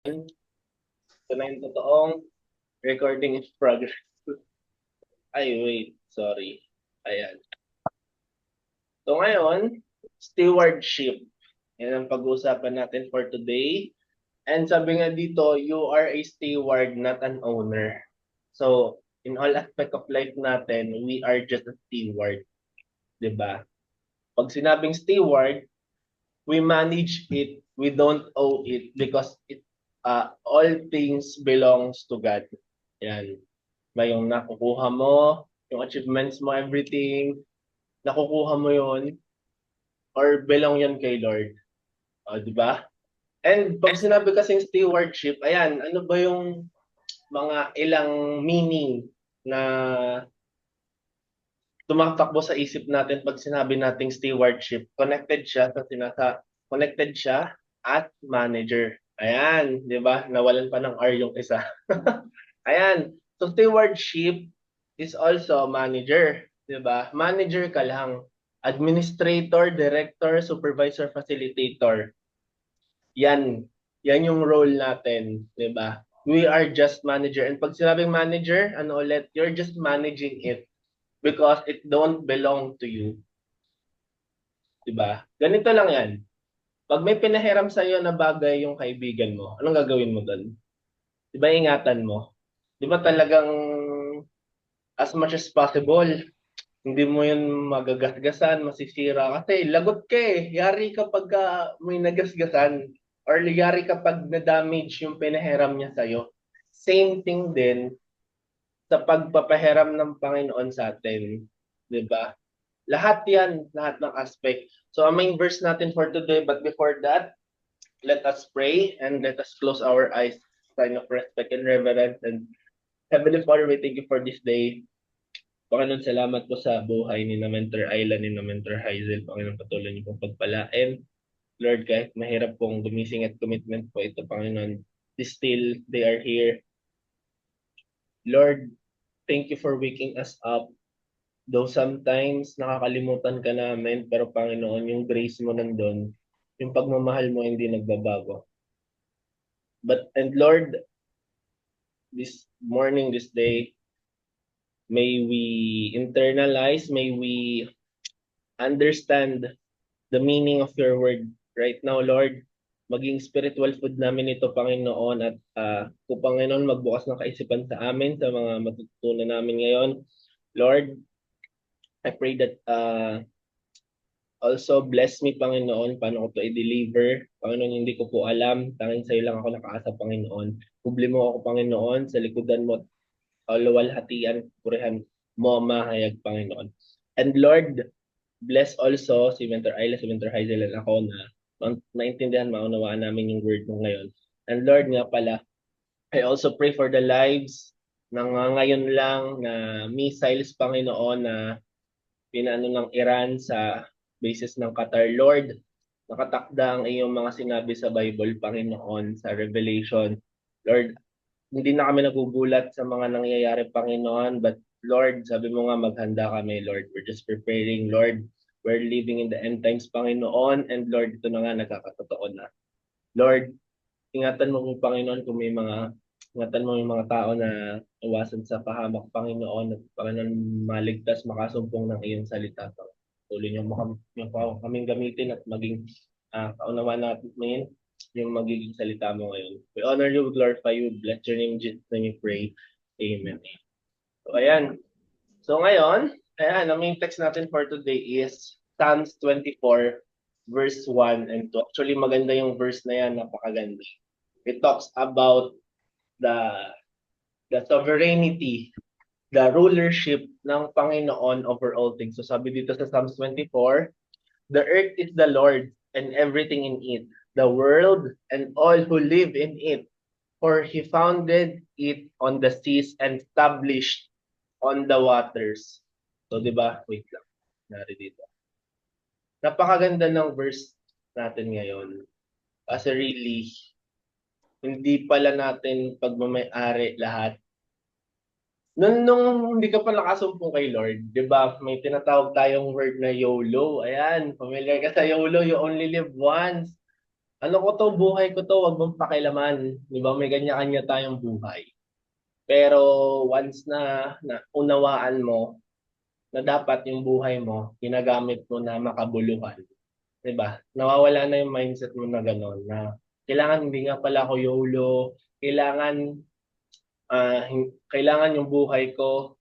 Ito na yung totoong recording is progress. Ay, wait. Sorry. Ayan. So ngayon, stewardship. Yan ang pag-uusapan natin for today. And sabi nga dito, you are a steward, not an owner. So, in all aspect of life natin, we are just a steward. 'Di ba? Pag sinabing steward, we manage it, we don't owe it because all things belongs to God. Yan. Ba yung nakukuha mo, yung achievements mo, everything, nakukuha mo yon or belong yan kay Lord. O, di ba? And pag sinabi kasing stewardship, ayan, ano ba yung mga ilang meaning na tumatakbo sa isip natin pag sinabi nating stewardship? Connected siya at manager. Ayan, di ba? Nawalan pa ng R yung isa. Ayan. So stewardship is also manager, 'di ba? Manager ka lang. Administrator, director, supervisor, facilitator. Yan. Yan yung role natin, 'di ba? We are just manager. And pag sinabing manager, ano ulit, you're just managing it because it don't belong to you, 'di ba? Ganito lang 'yan. Pag may pinahiram sa iyo na bagay yung kaibigan mo, anong gagawin mo doon? 'Di ba ingatan mo? 'Di ba talagang as much as possible, hindi mo yun magagasgasan, masisira. Kasi lagot ka eh. Yari kapag may nagasgasan or yari kapag na-damage yung pinahiram niya sa'yo. Same thing din sa pagpapahiram ng Panginoon sa atin. 'Di ba? Lahat yan, lahat ng aspect. So, ang main verse natin for today, but before that, let us pray and let us close our eyes, sign of respect and reverence. And Heavenly Father, we thank you for this day. Panginoon, salamat po sa buhay ni na Mentor Ayla, ni na Mentor Hazel. Panginoon, patuloy niyo pong pagpalain. Lord, kahit mahirap pong gumising at commitment po ito, Panginoon, still they are here. Lord, thank you for waking us up. Though sometimes nakakalimutan ka namin, pero Panginoon, yung grace mo nandun, yung pagmamahal mo hindi nagbabago. And Lord, this morning, this day, may we internalize, may we understand the meaning of your word right now, Lord. Maging spiritual food namin ito, Panginoon, at kung Panginoon, magbukas ng kaisipan sa amin, sa mga matutunan namin ngayon. Lord, I pray that also bless me, Panginoon, paano ko ito i-deliver. Panginoon, hindi ko po alam. Tanging sa'yo lang ako nakaasa, Panginoon. Kubli mo ako, Panginoon, sa likodan mo, luwalhatian, purihan mo, mahayag, Panginoon. And Lord, bless also si Mentor Ayla, si Mentor Hazel, and ako na maintindihan, maunawaan namin yung word mo ngayon. And Lord nga pala, I also pray for the lives ng ngayon lang na missiles, Panginoon, na pinano ng Iran sa basis ng Qatar. Lord, nakatakda ang iyong mga sinabi sa Bible, Panginoon, sa Revelation. Lord, hindi na kami nagugulat sa mga nangyayari, Panginoon, but Lord, sabi mo nga maghanda kami, Lord. We're just preparing, Lord. We're living in the end times, Panginoon, and Lord, ito na nga nagkakatotoo na. Lord, ingatan mo po, Panginoon, kung may mga ingatan mo yung mga tao na iwasan sa pahamak, Panginoon, at Panginoon, maligtas, makasumpong ng iyong salita. Tuloy niyo mo kaming gamitin at maging kaunawa natin yung magiging salita mo ngayon. We honor you, we glorify you, bless your name, Jesus, name we pray. Amen. So, ayan. So, ngayon, ayan, ang main text natin for today is Psalms 24, verse 1 and 2. Actually, maganda yung verse na yan, napakaganda. It talks about the the sovereignty, the rulership ng Panginoon over all things. So, sabi dito sa Psalms 24, the earth is the Lord and everything in it, the world and all who live in it. For he founded it on the seas and established on the waters. So, di ba? Wait lang. Nari dito. Napakaganda ng verse natin ngayon. Kasi really, hindi pala natin pagmamay-ari lahat. Nung hindi ka pa nakasumpong kay Lord, di ba, may tinatawag tayong word na YOLO. Ayan, familiar ka sa YOLO, you only live once. Ano ko to, buhay ko to, wag mong pakialaman. Di ba? May kanya-kanya tayong buhay. Pero once na unawaan mo na dapat yung buhay mo, ginagamit mo na makabuluhan. Di ba? Nawawala na yung mindset mo na gano'n, na kailangan hindi nga pala ako YOLO, kailangan kailangan yung buhay ko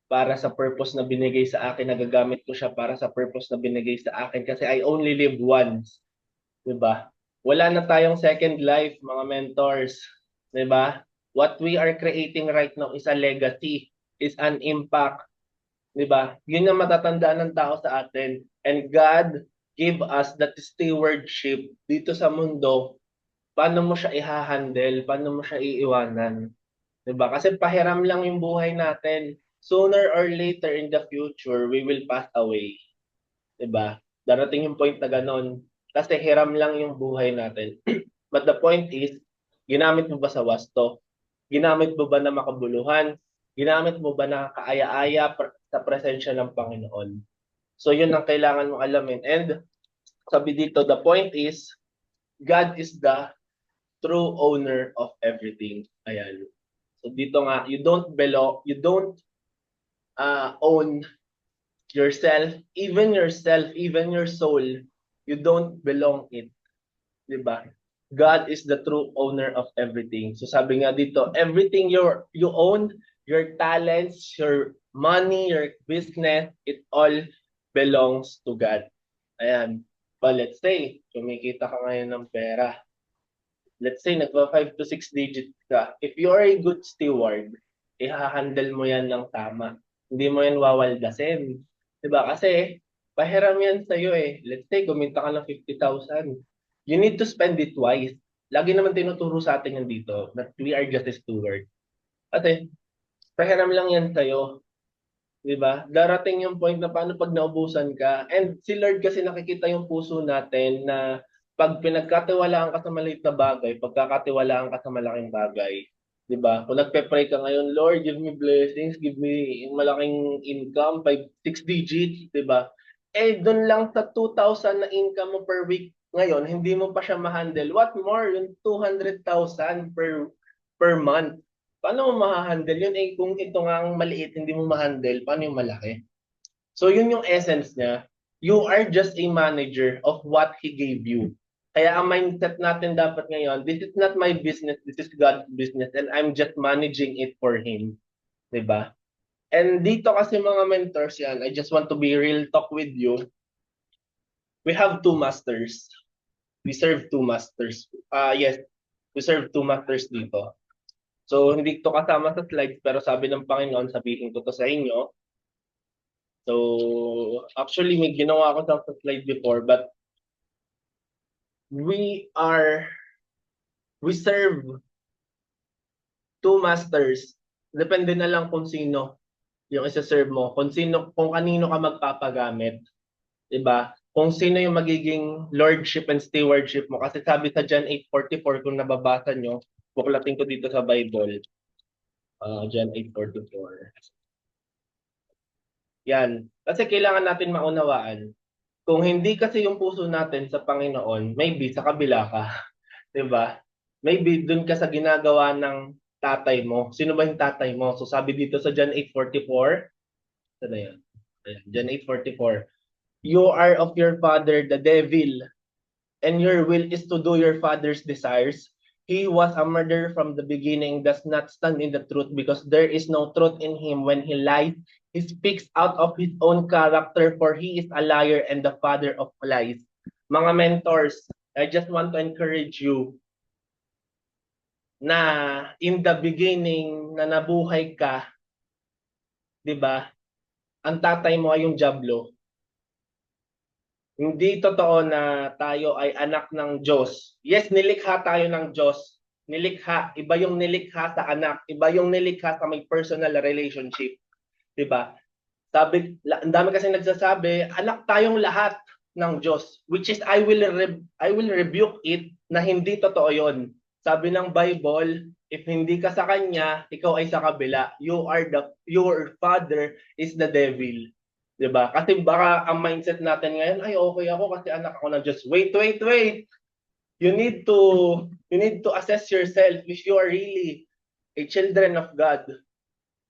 para sa purpose na binigay sa akin, nagagamit ko siya para sa purpose na binigay sa akin kasi I only live once, 'di ba? Wala na tayong second life, mga mentors, 'di ba? What we are creating right now is a legacy, is an impact, 'di ba? 'Yun ang matatandaan ng tao sa atin. And God give us that stewardship dito sa mundo. Paano mo siya i-handle? Paano mo siya iiwanan? 'Di ba? Kasi pahiram lang yung buhay natin. Sooner or later in the future, we will pass away. 'Di ba? Darating yung point na ganon. Kasi hiram lang yung buhay natin. But the point is, ginamit mo ba sa wasto? Ginamit mo ba na makabuluhan? Ginamit mo ba na kaaya-aya sa presensya ng Panginoon? So yun ang kailangan mong alamin. And sabi dito, the point is, God is the true owner of everything. Ayan. So dito nga, you don't own yourself, even your soul, you don't belong it, 'di ba? God is the true owner of everything. So sabi nga dito, everything you own, your talents, your money, your business, it all belongs to God. Ayan. But let's say, kumikita ka ngayon ng pera. Let's say, nagpa 5 to 6 digits ka. If you are a good steward, i-handle mo yan ng tama. Hindi mo yan wawaldasin. Diba? Kasi, pahiram yan sa'yo eh. Let's say, kumita ka ng 50,000. You need to spend it twice. Lagi naman tinuturo sa atin yan dito that we are just a steward. Kasi, pahiram lang yan sa'yo. 'Di ba? Darating yung point na paano pag naubusan ka. And si Lord kasi nakikita yung puso natin na pag pinagkatiwalaan ka sa maliit na bagay, pagkakatiwalaan ka sa malaking bagay. 'Di ba? Kung nagpe-pray ka ngayon, Lord, give me blessings, give me malaking income, 6 digits, 'di ba? Eh doon lang sa 2,000 na income mo per week ngayon, hindi mo pa siya ma-handle. What more, yung 200,000 per month. Paano mo ma-handle yun? Eh, kung ito nga ang maliit, hindi mo ma-handle, paano yung malaki? So, yun yung essence niya. You are just a manager of what He gave you. Kaya ang mindset natin dapat ngayon, this is not my business, this is God's business, and I'm just managing it for Him. Diba? And dito kasi mga mentors yan, I just want to be real talk with you. We have two masters. We serve two masters. Yes, we serve two masters dito. So, hindi to kasama sa slides, pero sabi ng Panginoon, sabihin ko to sa inyo. So, actually, may ginawa ko sa slide before, but we serve two masters. Depende na lang kung sino yung isa-serve mo. Kung kanino ka magpapagamit. Diba? Kung sino yung magiging lordship and stewardship mo. Kasi sabi sa John 8:44, kung nababasa nyo, buklatin ko dito sa Bible. John 8:44. Yan. Kasi kailangan natin maunawaan. Kung hindi kasi yung puso natin sa Panginoon, maybe sa kabila ka. 'Di ba? Maybe dun ka sa ginagawa ng tatay mo. Sino ba yung tatay mo? So sabi dito sa John 8:44, ano yan? Ayan, John 8:44. You are of your father, the devil, and your will is to do your father's desires. He was a murderer from the beginning, does not stand in the truth because there is no truth in him. When he lies, he speaks out of his own character, for he is a liar and the father of lies. Mga mentors, I just want to encourage you na in the beginning na nabuhay ka, 'di ba? Ang tatay mo ay yung diablo. Hindi totoo na tayo ay anak ng Diyos. Yes, nilikha tayo ng Diyos. Nilikha, iba yung nilikha sa anak, iba yung nilikha sa may personal relationship, 'di ba? Ang dami kasi nagsasabi, anak tayong lahat ng Diyos, which is I will rebuke it na hindi totoo 'yon. Sabi ng Bible, if hindi ka sa kanya, ikaw ay sa kabila. Your father is the devil. 'Di ba? Kasi baka ang mindset natin ngayon, ay okay ako kasi anak ako ng Diyos. Wait. you need to assess yourself if you are really a children of God.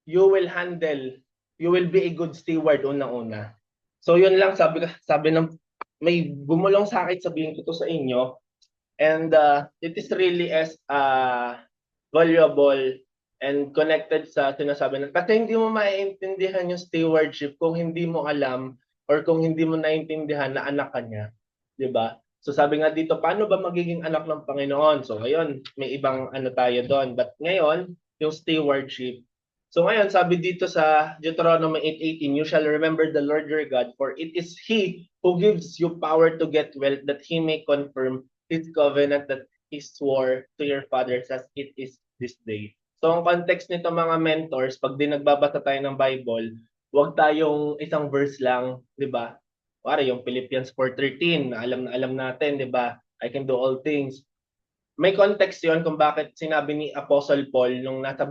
You will handle, you will be a good steward unang-una. So yun lang sabi ng may bumulong sa akin, sabihin ko to sa inyo. And it is really as valuable and connected sa sinasabi ng kasi hindi mo maiintindihan yung stewardship kung hindi mo alam or kung hindi mo naiintindihan na anak ka niya, 'di ba? So sabi nga dito, paano ba magiging anak ng Panginoon? So ngayon, may ibang ano tayo doon. But ngayon, yung stewardship. So ngayon, sabi dito sa Deuteronomy 8:18, you shall remember the Lord your God, for it is He who gives you power to get wealth, that He may confirm His covenant that He swore to your fathers as it is this day. So ang context nito mga mentors, pag di nagbabasa tayo ng Bible, huwag tayong isang verse lang, 'di ba? Pare yung Philippians 4:13, na alam natin, 'di ba? I can do all things. May context 'yon kung bakit sinabi ni Apostle Paul nung nasa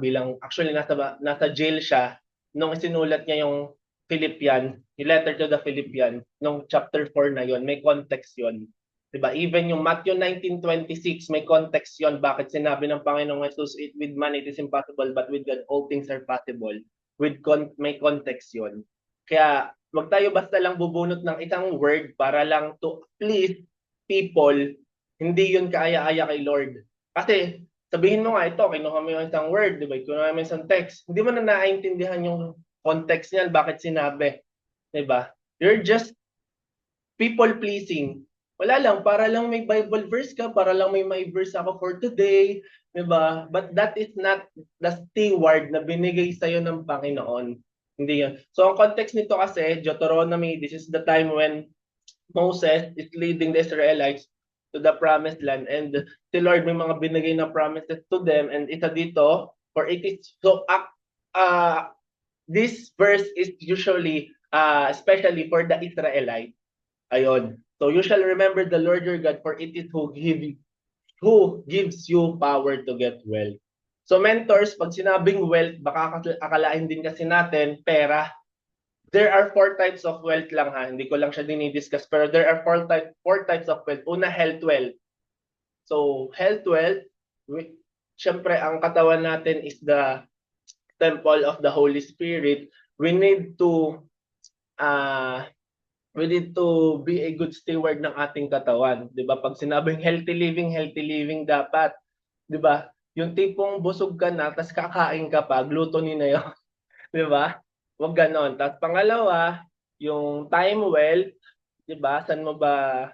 jail siya nung isinulat niya yung Philippians, yung letter to the Philippians, nung chapter 4 na 'yon, may context 'yon. 'Di ba? Even yung Matthew 19:26, may context 'yon bakit sinabi ng Panginoong Jesus, with man it is impossible but with God all things are possible. May context 'yon. Kaya wag tayo basta lang bubunot ng isang word para lang to please people, hindi yun kaaya-aya kay Lord. Kasi sabihin mo nga ito, kinuha mo yung isang word, di ba? Kinuha mo yung isang text. Hindi mo na naiintindihan yung context niyan, bakit sinabi. Di ba? You're just people pleasing. Wala lang, para lang may Bible verse ka, para lang may verse ako for today, di ba? But that is not the steward na binigay sa'yo ng Panginoon. Hindi yun. So ang context nito kasi, Deuteronomy, this is the time when Moses is leading the Israelites to the promised land, and si Lord may mga binigay na promises to them, and isa dito, for it is so this verse is usually especially for the Israelites. Ayon. So you shall remember the Lord your God, for it is who gives you power to get wealth. So mentors, pag sinabing wealth, baka akalain din kasi natin pera. There are four types of wealth lang ha. Hindi ko lang siya dinidiscuss. Pero there are four types of wealth. Una, health wealth. So, health wealth, syempre, ang katawan natin is the temple of the Holy Spirit. We need to be a good steward ng ating katawan. 'Di ba? Pag sinabing healthy living dapat. 'Di ba? Yung tipong busog ka na, tapos kakain ka pa, gluttony na yun. 'Di ba? Huwag ganon. Tapos pangalawa, yung time wealth, 'di ba? Saan mo ba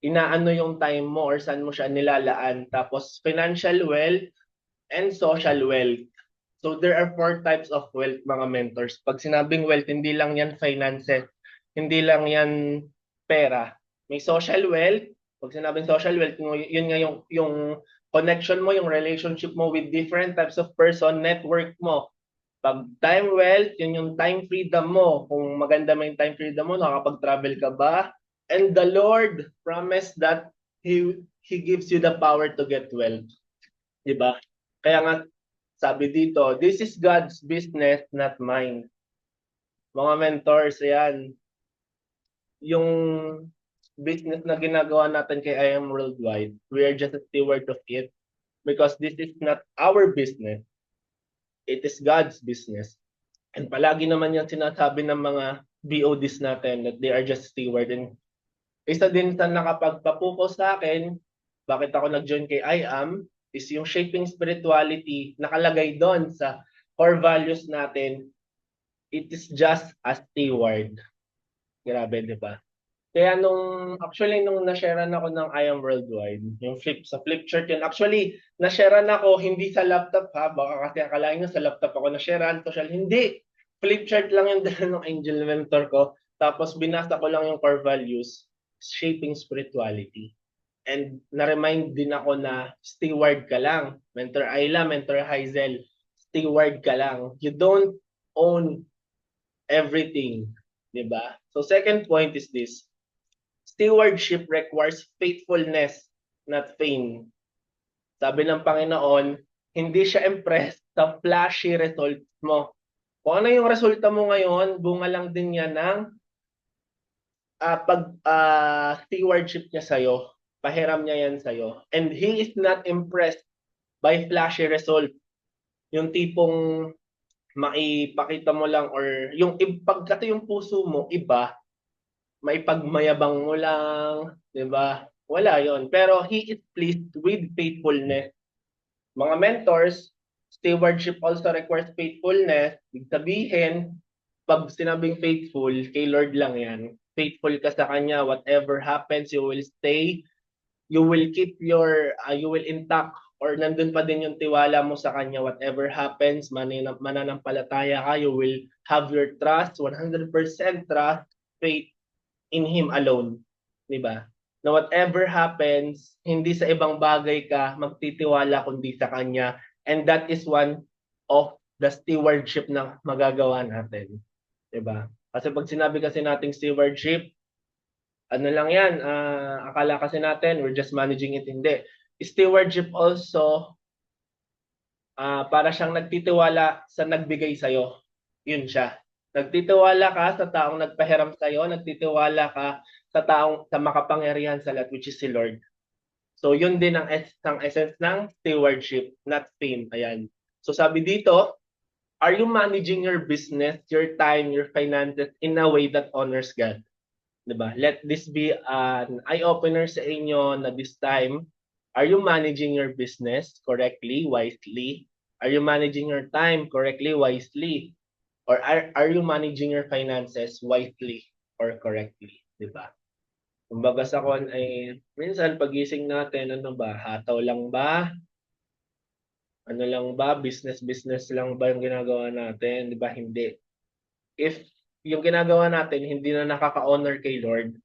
inaano yung time mo or saan mo siya nilalaan? Tapos financial wealth and social wealth. So there are four types of wealth mga mentors. Pag sinabing wealth, hindi lang yan finances, hindi lang yan pera. May social wealth. Pag sinabing social wealth, yun nga yung connection mo, yung relationship mo with different types of person, network mo. Pag time wealth, yun yung time freedom mo. Kung maganda mo yung time freedom mo, nakakapag-travel ka ba? And the Lord promised that He gives you the power to get wealth. Diba? Kaya nga, sabi dito, this is God's business, not mine. Mga mentors, ayan, yung business na ginagawa natin kay I Am Worldwide, we are just a steward of it because this is not our business. It is God's business. And palagi naman yung sinasabi ng mga BODs natin that they are just steward. And isa din sa nakapagpapuko sa akin, bakit ako nag-join kay I Am, is yung shaping spirituality, nakalagay doon sa core values natin, it is just a steward. Grabe, di ba? Kaya actually nung na-sharean ako ng I Am Worldwide, yung sa flip chart yun, actually, na-sharean ako hindi sa laptop ha, baka kasi akalain nyo sa laptop ako na-sharean, social, hindi. Flip chart lang yung dala ng angel mentor ko, tapos binasa ko lang yung core values, shaping spirituality. And na-remind din ako na steward ka lang. Mentor Ayla, Mentor Hazel, steward ka lang. You don't own everything. Diba? So second point is this. Stewardship requires faithfulness, not fame. Sabi ng Panginoon, hindi siya impressed sa flashy results mo. Kung ano yung resulta mo ngayon, bunga lang din yan ng pag stewardship niya sa'yo, pahiram niya yan sa'yo, and he is not impressed by flashy result, yung tipong maipakita mo lang or yung pagkata yung puso mo iba, maipagmayabang mo lang, 'di ba? Wala 'yon. Pero he is pleased with faithfulness. Mga mentors, stewardship also requires faithfulness. Ibig sabihin, pag sinabing faithful, kay Lord lang 'yan. Faithful ka sa kanya, whatever happens, you will stay, you will keep your you will intact or nandun pa din yung tiwala mo sa kanya whatever happens, mananampalataya ka, you will have your trust, 100% trust, faith in Him alone. Di ba? Na whatever happens, hindi sa ibang bagay ka magtitiwala kundi sa Kanya. And that is one of the stewardship na magagawa natin. Di ba? Kasi pag sinabi kasi nating stewardship, ano lang yan, akala kasi natin we're just managing it. Hindi. Stewardship also, para siyang nagtitiwala sa nagbigay sa'yo. Yun siya. Nagtitiwala ka sa taong nagpahiram sa'yo, nagtitiwala ka sa makapangyarihan sa lahat, which is si Lord. So yun din ang essence ng stewardship, not fame. Ayan. So sabi dito, are you managing your business, your time, your finances in a way that honors God? Diba? Let this be an eye-opener sa inyo na this time, are you managing your business correctly, wisely? Are you managing your time correctly, wisely? Or are you managing your finances wisely or correctly? Diba? Kumbaga sa kon ay, minsan pagising natin, ano ba, hataw lang ba? Ano lang ba? Business lang ba yung ginagawa natin? Diba? Hindi. If yung ginagawa natin hindi na nakaka-honor kay Lord,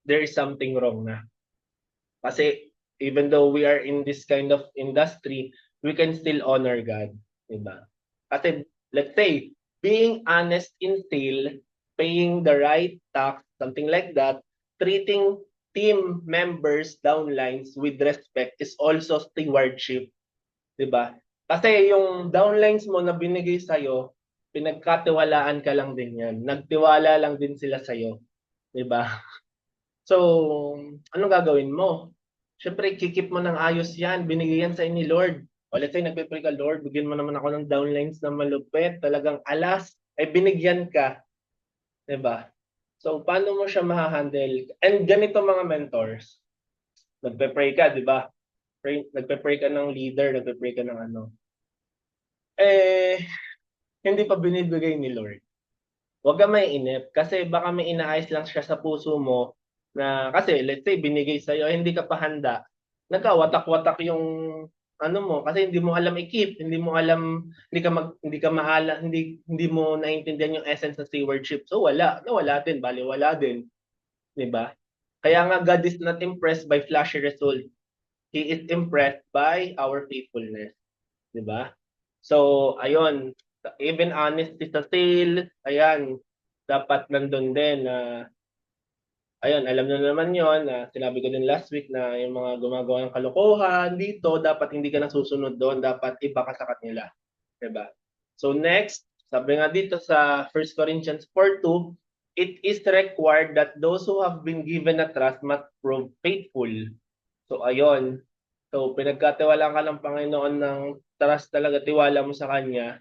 there is something wrong na. Kasi even though we are in this kind of industry, we can still honor God, diba? Kasi let's say, being honest in sale, paying the right tax, something like that, treating team members downlines with respect is also stewardship, diba? Kasi yung downlines mo na binigay sa'yo, pinagkatiwalaan ka lang din yan. Nagtiwala lang din sila sa'yo, diba? So, anong gagawin mo? Siyempre, kikip mo ng ayos yan. Binigay yan sa ni Lord. O let's say, nagpe-pray ka, Lord, bigyan mo naman ako ng downlines na malupit. Talagang alas, ay binigyan ka. Diba? So, paano mo siya mahahandle? And ganito mga mentors, nagpe-pray ka, di ba? Nagpe-pray ka ng leader, nagpe-pray ka ng ano. Hindi pa binibigay ni Lord. Huwag ka maiinip kasi baka may inaayos lang siya sa puso mo na kasi let's say binigay sa iyo hindi ka pa handa. Nagkawatak-watak yung ano mo kasi hindi mo alam i-keep, hindi mo alam hindi ka maala, hindi mo naintindihan yung essence ng stewardship. So nawala din, baliwala din, 'di ba? Kaya nga God is not impressed by flashy result. He is impressed by our faithfulness, 'di ba? So ayun, even honesty sa sale, ayan, dapat nandun din na ayun, alam na naman yon na sinabi ko din last week na yung mga gumagawa ng kalokohan dito, dapat hindi ka nasusunod doon, dapat iba ka sa kanila. Diba? So next, sabi nga dito sa 1 Corinthians 4:2, it is required that those who have been given a trust must prove faithful. So ayun, so pinagkatiwalaan ka ng Panginoon ng trust talaga, tiwala mo sa Kanya.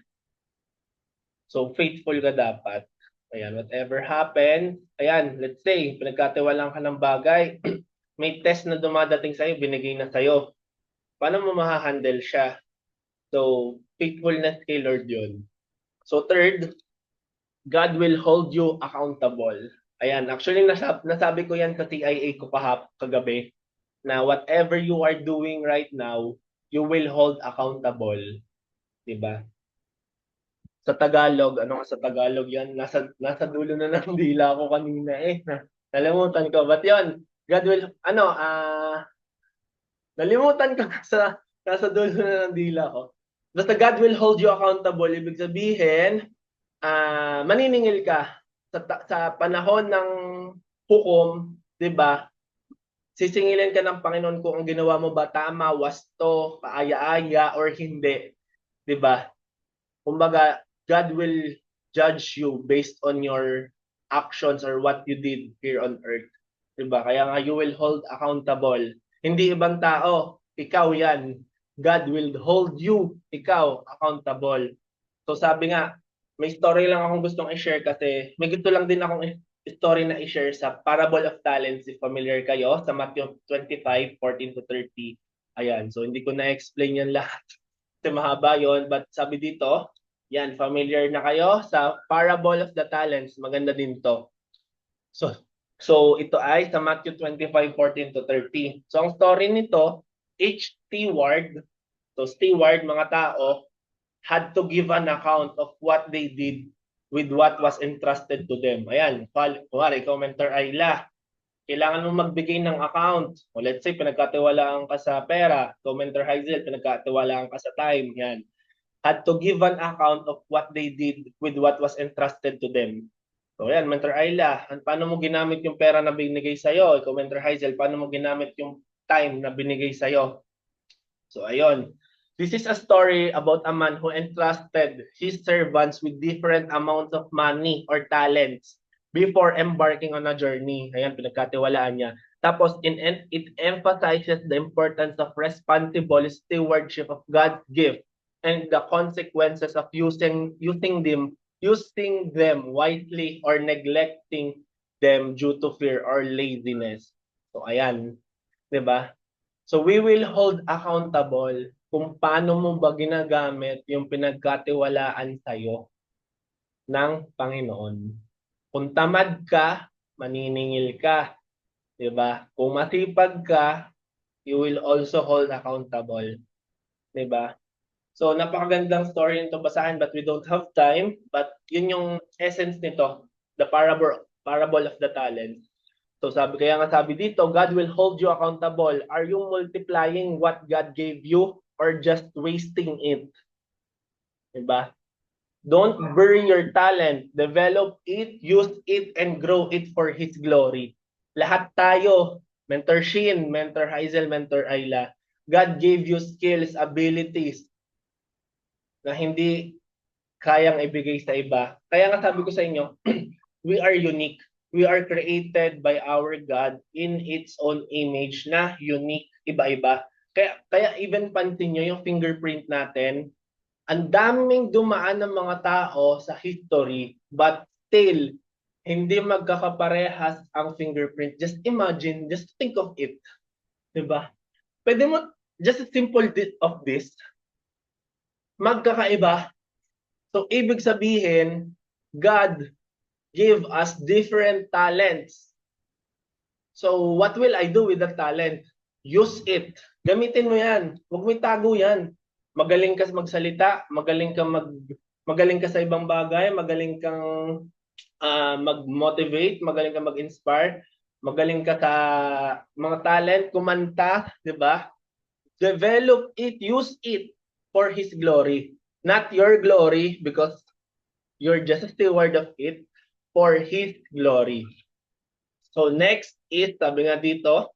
So faithful ka dapat. Ayan, whatever happen, ayan, let's say, pinagkatiwalaan ka ng bagay, may test na dumadating sa'yo, binigay na sa'yo. Paano mo mahahandle siya? So, faithfulness kay Lord yun. So third, God will hold you accountable. Ayan, actually nasabi ko yan sa TIA ko kagabi, na whatever you are doing right now, you will hold accountable. Diba? Sa Tagalog, ano ka sa Tagalog yan? Nasa dulo na ng dila ko kanina eh. Nalimutan ko. But yun, God will, nalimutan ko nasa dulo na ng dila ko. Basta God will hold you accountable. Ibig sabihin, maniningil ka sa panahon ng hukom, 'di ba? Sisingilin ka ng Panginoon kung ang ginawa mo ba tama, wasto, kaaya-aya or hindi, 'di ba? Kumbaga, God will judge you based on your actions or what you did here on earth. Diba? Kaya nga you will hold accountable. Hindi ibang tao, ikaw yan. God will hold you, ikaw, accountable. So sabi nga, may story lang akong gustong i-share kasi may gusto lang din akong story na i-share sa Parable of Talents, if familiar kayo, sa Matthew 25:14 to 30. Ayan, so hindi ko na-explain yan lahat. Kasi mahaba yun, but sabi dito, yan, familiar na kayo sa Parable of the Talents, maganda din to. So, ito ay sa Matthew 25:14 to 30. So ang story nito, each steward, so steward, mga tao, had to give an account of what they did with what was entrusted to them. Ayan, kumari, commenter Ayla, kailangan mo magbigay ng account. O let's say, pinagkatiwalaan ka sa pera. Commenter Hazel, pinagkatiwalaan ka sa time. Yan. Had to give an account of what they did with what was entrusted to them. So yan, Mentor Ayla, paano mo ginamit yung pera na binigay sa'yo? Ikaw, Mentor Hazel, paano mo ginamit yung time na binigay sa'yo? So ayun, this is a story about a man who entrusted his servants with different amounts of money or talents before embarking on a journey. Ayan, pinagkatiwalaan niya. Tapos it emphasizes the importance of responsible stewardship of God's gift and the consequences of using them wisely or neglecting them due to fear or laziness. So ayan, 'di ba? So we will hold accountable kung paano mo ba ginagamit yung pinagkatiwalaan sa'yo ng Panginoon. Kung tamad ka, maniningil ka. Diba? Kung masipag ka, you will also hold accountable. Diba? So napakagandang story nito basahin but we don't have time. But yun yung essence nito, the parable of the talents. So kaya nga sabi dito, God will hold you accountable. Are you multiplying what God gave you or just wasting it? Diba? Don't bury your talent. Develop it, use it, and grow it for His glory. Lahat tayo, Mentor Shin, Mentor Hazel, Mentor Ayla, God gave you skills, abilities na hindi kayang ibigay sa iba. Kaya nga sabi ko sa inyo, we are unique. We are created by our God in its own image na unique, iba-iba. Kaya even pansin nyo yung fingerprint natin, ang daming dumaan ng mga tao sa history, but still, hindi magkakaparehas ang fingerprint. Just imagine, just think of it. Diba? Pwede mo, just a simple of this, magkakaiba. So, ibig sabihin, God give us different talents. So, what will I do with that talent? Use it. Gamitin mo yan. Huwag mo itago yan. Magaling ka magsalita, magaling ka sa ibang bagay, magaling kang mag-motivate, magaling ka mag-inspire, magaling ka sa mga talent, kumanta, 'di ba? Develop it, use it for His glory. Not your glory because you're just a steward of it, for His glory. So next is, sabi nga dito,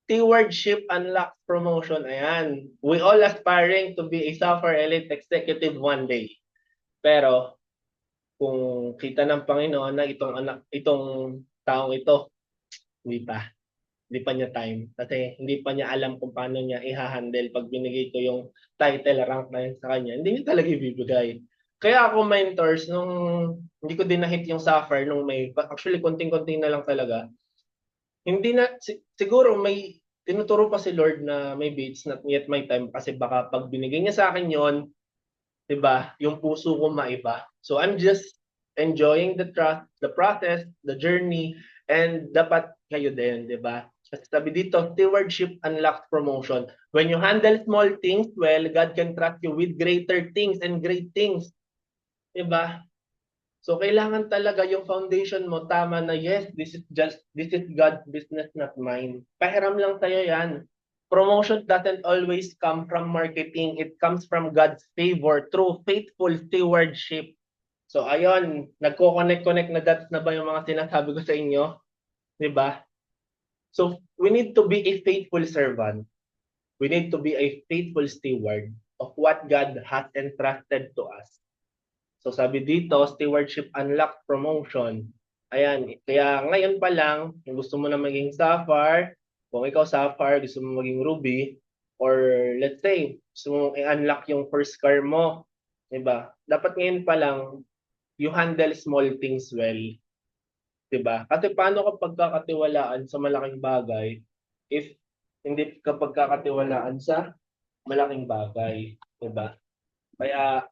stewardship unlocks promotion. Ayan. We all aspiring to be a software elite executive one day. Pero kung kita ng Panginoon na itong taong ito, hindi pa niya time. Kasi hindi pa niya alam kung paano niya i-handle pag binigay ko yung title, rank na yun sa kanya. Hindi niya talaga ibibigay. Kaya ako mentors, nung hindi ko din na-hit yung software nung May, actually konting-konting na lang talaga. Hindi na, siguro may tinuturo pa si Lord na maybe it's not yet my time kasi baka pag binigay niya sa akin yon, 'di ba? Yung puso ko maiba. So I'm just enjoying the process, the journey, and dapat kayo din, 'di ba? Kasi sabi dito, stewardship unlocks promotion. When you handle small things well, God can trust you with greater things and great things. 'Di ba? So kailangan talaga yung foundation mo tama na yes, this is God's business, not mine. Pahiram lang tayo yan. Promotion doesn't always come from marketing. It comes from God's favor through faithful stewardship. So ayun, nagko-connect na dots na ba yung mga sinasabi ko sa inyo? 'Di ba? So we need to be a faithful servant. We need to be a faithful steward of what God has entrusted to us. So sabi dito, stewardship unlock promotion. Ayan, kaya ngayon pa lang, kung gusto mo na maging Sapphire, kung ikaw Sapphire, gusto mo maging Ruby, or let's say, gusto mo i-unlock yung first car mo, diba? Dapat ngayon pa lang, you handle small things well, diba? Kasi paano ka pagkakatiwalaan sa malaking bagay if hindi ka pagkakatiwalaan sa malaking bagay, diba? Kaya,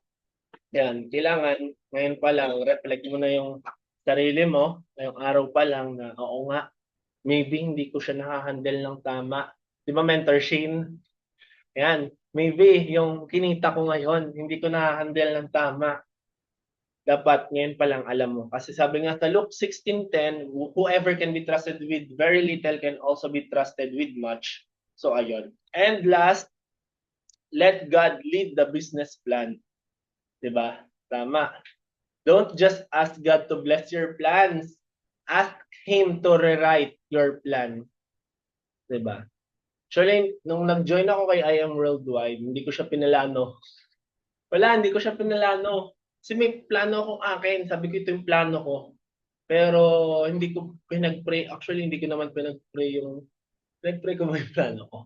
yan, kailangan ngayon pa lang, reflect mo na yung sarili mo, ngayong araw pa lang na, oo nga, maybe hindi ko siya nakahandle ng tama. Di ba, Mentor Shane? Yan, maybe yung kinita ko ngayon, hindi ko nakahandle ng tama. Dapat ngayon pa lang alam mo. Kasi sabi nga sa Luke 16:10, whoever can be trusted with very little can also be trusted with much. So, ayun. And last, let God lead the business plan. Di ba? Tama. Don't just ask God to bless your plans. Ask Him to rewrite your plan. Diba? Actually, nung nag-join ako kay I Am Worldwide, hindi ko siya pinalano. Wala, hindi ko siya pinalano. Kasi may plano akong akin. Sabi ko ito yung plano ko. Pero hindi ko pinag-pray. Actually, hindi ko naman pinag-pray yung... Pinag-pray ko ba yung plano ko?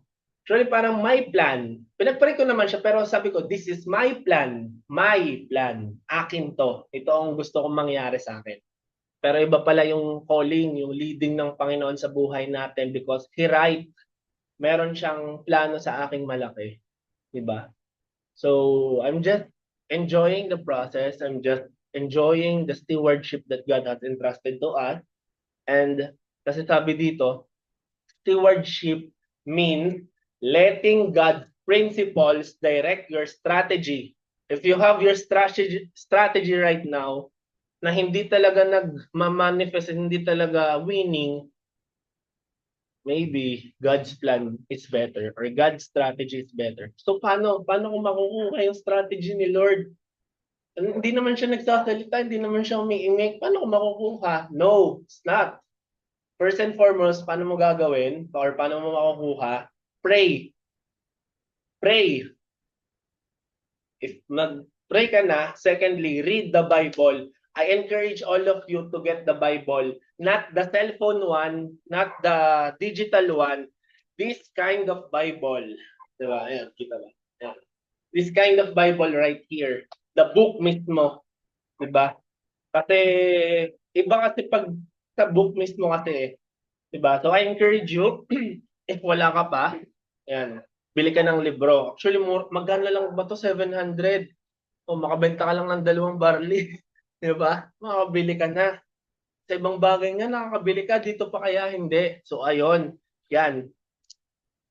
Actually, parang my plan. Pinag-pray ko naman siya, pero sabi ko, this is my plan. My plan. Akin to. Ito ang gusto kong mangyari sa akin. Pero iba pala yung calling, yung leading ng Panginoon sa buhay natin because He writes, meron siyang plano sa aking malaki. Diba? So, I'm just enjoying the process. I'm just enjoying the stewardship that God has entrusted to us. And kasi sabi dito, stewardship means letting God's principles direct your strategy. If you have your strategy right now, na hindi talaga nag-manifest, hindi talaga winning, maybe God's plan is better or God's strategy is better. So paano ko makukuha yung strategy ni Lord? Hindi naman siya nagsasalita, hindi naman siya umiimik. Paano ko makukuha? No, it's not. First and foremost, paano mo gagawin or paano mo makukuha? Pray. Pray. If mag-pray ka na, secondly, read the Bible. I encourage all of you to get the Bible, not the cell phone one, not the digital one, this kind of Bible. Diba? Ayan, kita ba? Ayan. This kind of Bible right here. The book mismo. Diba? Kasi, iba kasi pag sa book mismo kasi, diba? So I encourage you, if wala ka pa, ayan, bili ka ng libro. Actually, magkano lang ba to 700? O makabenta ka lang ng 2 barley. Di ba? Makakabili ka na. Sa ibang bagay nga, nakakabili ka. Dito pa kaya hindi. So, ayun. Yan.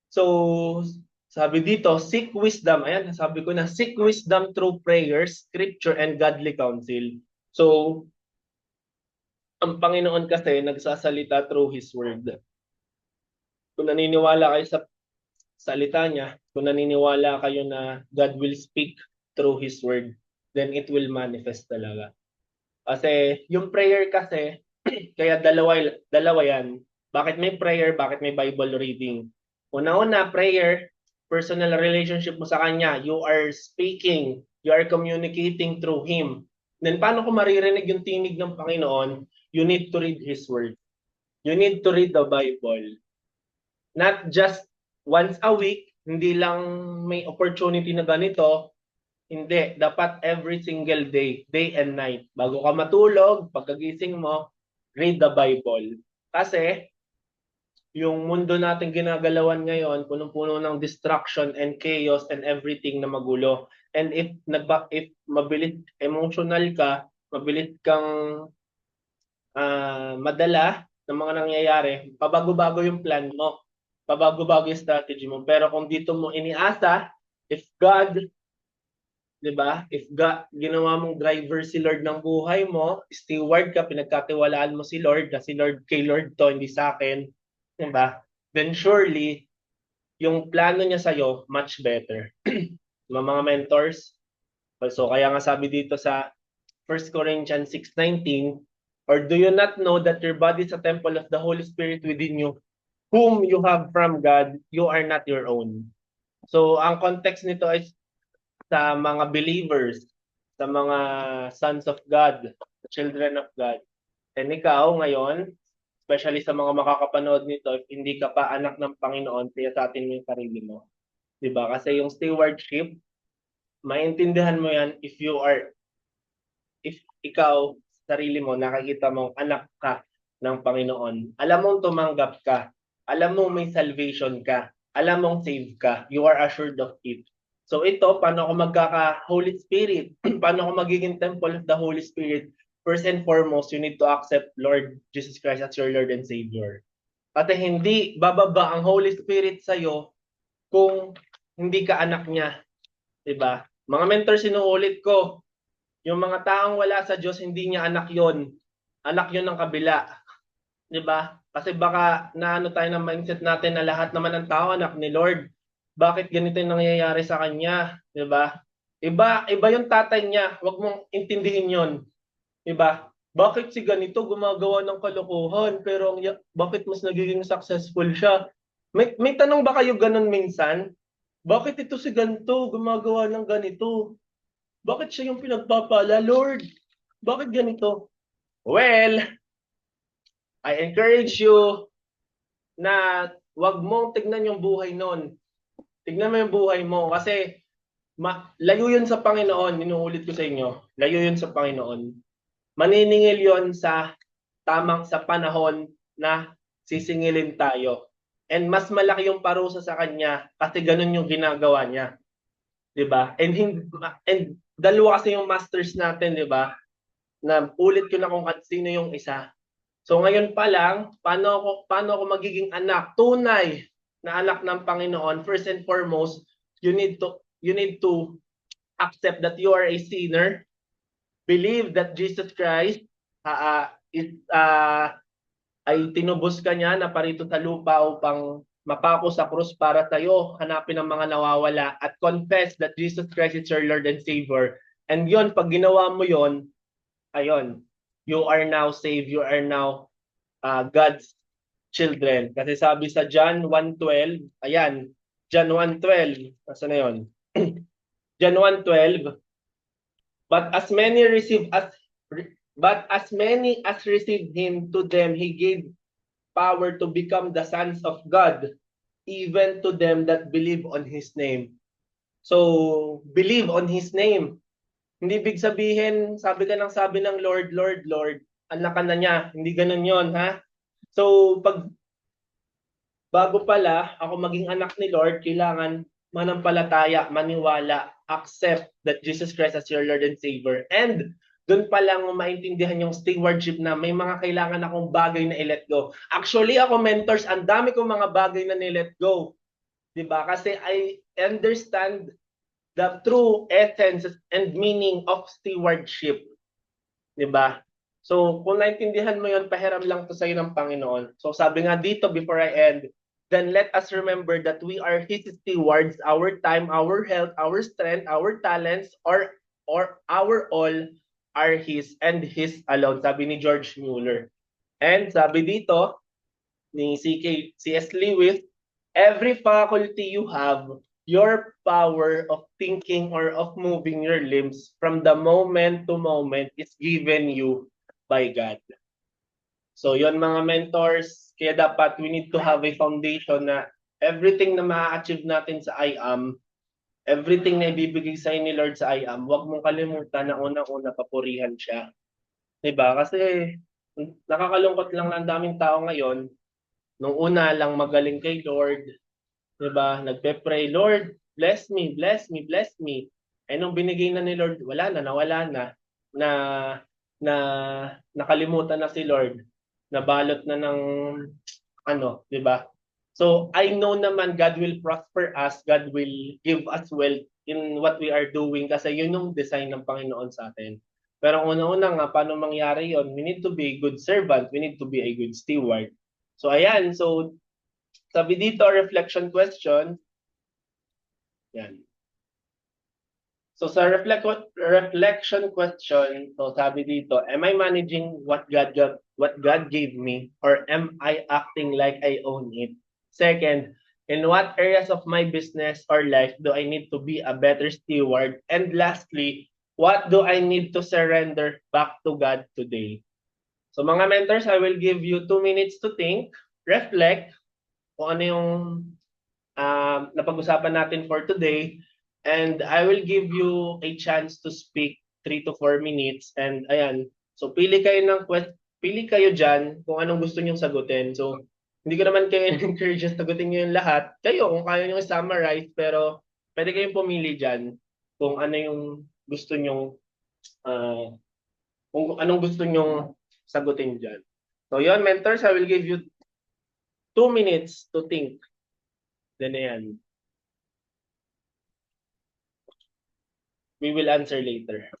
So, sabi dito, seek wisdom. Ayan, sabi ko na, seek wisdom through prayers, scripture, and godly counsel. So, ang Panginoon kasi nagsasalita through His Word. Kung naniniwala kayo sa salita niya, kung naniniwala kayo na God will speak through His Word, then it will manifest talaga. Kasi yung prayer kasi, kaya dalawa yan. Bakit may prayer, bakit may Bible reading? Una-una, prayer, personal relationship mo sa Kanya. You are speaking, you are communicating through Him. Then paano kung maririnig yung tinig ng Panginoon? You need to read His Word. You need to read the Bible. Not just once a week, hindi lang may opportunity na ganito, hindi, dapat every single day, day and night. Bago ka matulog, pagkagising mo, read the Bible. Kasi yung mundo natin ginagalawan ngayon, punong-puno ng distraction and chaos and everything na magulo. And if mabilis emotional ka, mabilis kang madala ng mga nangyayari, pabago-bago yung plan mo. Pabago-bago yung strategy mo. Pero kung dito mo iniasa, if God, 'di ba? If ginawa mong driver si Lord ng buhay mo, steward ka, pinagkatiwalaan mo si Lord, na si Lord kay Lord to, hindi sa akin, 'di ba? Then surely yung plano niya sa iyo much better. Mga mentors. So kaya nga sabi dito sa 1 Corinthians 6:19, or do you not know that your body is a temple of the Holy Spirit within you, whom you have from God, you are not your own. So ang context nito is sa mga believers, sa mga sons of God, children of God. And ikaw ngayon, especially sa mga makakapanood nito, if hindi ka pa anak ng Panginoon, kaya sa atin mo yung sarili mo. Diba? Kasi yung stewardship, maintindihan mo yan if ikaw, sarili mo, nakikita mong anak ka ng Panginoon. Alam mong tumanggap ka. Alam mong may salvation ka. Alam mong save ka. You are assured of it. So ito, paano ako magkaka-Holy Spirit? Paano ako magiging temple of the Holy Spirit? First and foremost, you need to accept Lord Jesus Christ as your Lord and Savior. Kasi hindi bababa ang Holy Spirit sa'yo kung hindi ka anak niya. Diba? Mga mentor, sinuulit ko, yung mga taong wala sa Diyos, hindi niya anak yon. Anak yon ng kabila. Diba? Kasi baka naano tayo ng mindset natin na lahat naman ng tao anak ni Lord. Bakit ganito yung nangyayari sa kanya? Diba? Iba yung tatay niya. Huwag mong intindihin yon. Diba? Bakit si ganito gumagawa ng kalokohan pero bakit mas nagiging successful siya? May tanong ba kayo ganun minsan? Bakit ito si ganito gumagawa ng ganito? Bakit siya yung pinagpapala? Lord, bakit ganito? Well, I encourage you na wag mong tignan yung buhay noon. Tignan mo yung buhay mo kasi layo yun sa Panginoon. Inuulit ko sa inyo, layo yun sa Panginoon. Maniningil yon sa sa panahon na sisingilin tayo. And mas malaki yung parusa sa kanya kasi ganun yung ginagawa niya. 'Di ba? And dalawa kasi yung masters natin, 'di ba? Na ulit ko na kung sino yung isa. So ngayon pa lang, paano ako magiging anak, tunay na anak ng Panginoon? First and foremost, you need to accept that you are a sinner. Believe that Jesus Christ ay tinubos ka niya na parito sa lupa upang mapako sa krus para tayo, hanapin ang mga nawawala at confess that Jesus Christ is your Lord and Savior. And yon, pag ginawa mo yon, ayon, you are now saved, you are now God's children. Kasi sabi sa John 1:12, ayan, John 1:12, nasa na yon? John 1:12, but as many as received him, to them he gave power to become the sons of God, even to them that believe on his name. So, believe on his name. Hindi big sabihin, sabi ng Lord, Lord, Lord, anak ka na niya. Hindi ganun yon, ha? So, bago pala ako maging anak ni Lord, kailangan manampalataya, maniwala, accept that Jesus Christ as your Lord and Savior. And doon pa lang maintindihan yung stewardship na may mga kailangan akong bagay na i-let go. Actually, ako mentors, ang dami kong mga bagay na ni-let go. 'Di ba? Kasi I understand the true essence and meaning of stewardship. 'Di ba? So, kung naintindihan mo 'yon, pahiram lang to sa iyo ng Panginoon. So, sabi nga dito before I end, then let us remember that we are His stewards. Our time, our health, our strength, our talents, or our all are His and His alone. Sabi ni George Mueller. And sabi dito ni C.S. Lewis, every faculty you have, your power of thinking or of moving your limbs from the moment to moment is given you by God. So yon mga mentors, kaya dapat we need to have a foundation na everything na ma-achieve natin sa I am, everything na ibibigay sa ni Lord sa I am, huwag mong kalimutan na unang-una papurihan siya. 'Di ba? Kasi nakakalungkot lang ng daming tao ngayon, nung una lang magaling kay Lord, 'di ba? Nagpe-pray, Lord, bless me, bless me, bless me. Eh nung binigay na ni Lord, wala na, nawala na nakalimutan na si Lord. Nabalot na ng 'di ba? So I know naman God will prosper us, God will give us wealth in what we are doing kasi yun yung design ng Panginoon sa atin. Pero una-una nga, paano mangyari yon? We need to be a good servant, we need to be a good steward. So ayan, so sabi dito, reflection question. Yan. So sa reflection question, so sabi dito, am I managing what God gave me, or am I acting like I own it? Second, in what areas of my business or life do I need to be a better steward? And lastly, what do I need to surrender back to God today? So mga mentors, I will give you 2 minutes to think, reflect kung ano yung napag-usapan natin for today. And I will give you a chance to speak 3 to 4 minutes. And ayan, so pili kayo dyan kung anong gusto nyong sagutin. So hindi ko naman kayo encourage na sagutin nyo yung lahat. Kayo, kung kaya nyo summarize, pero pwede kayong pumili dyan kung ano yung gusto nyong, ah, kung anong gusto nyong sagutin dyan. So yon mentors, I will give you 2 minutes to think. Then ayan, we will answer later.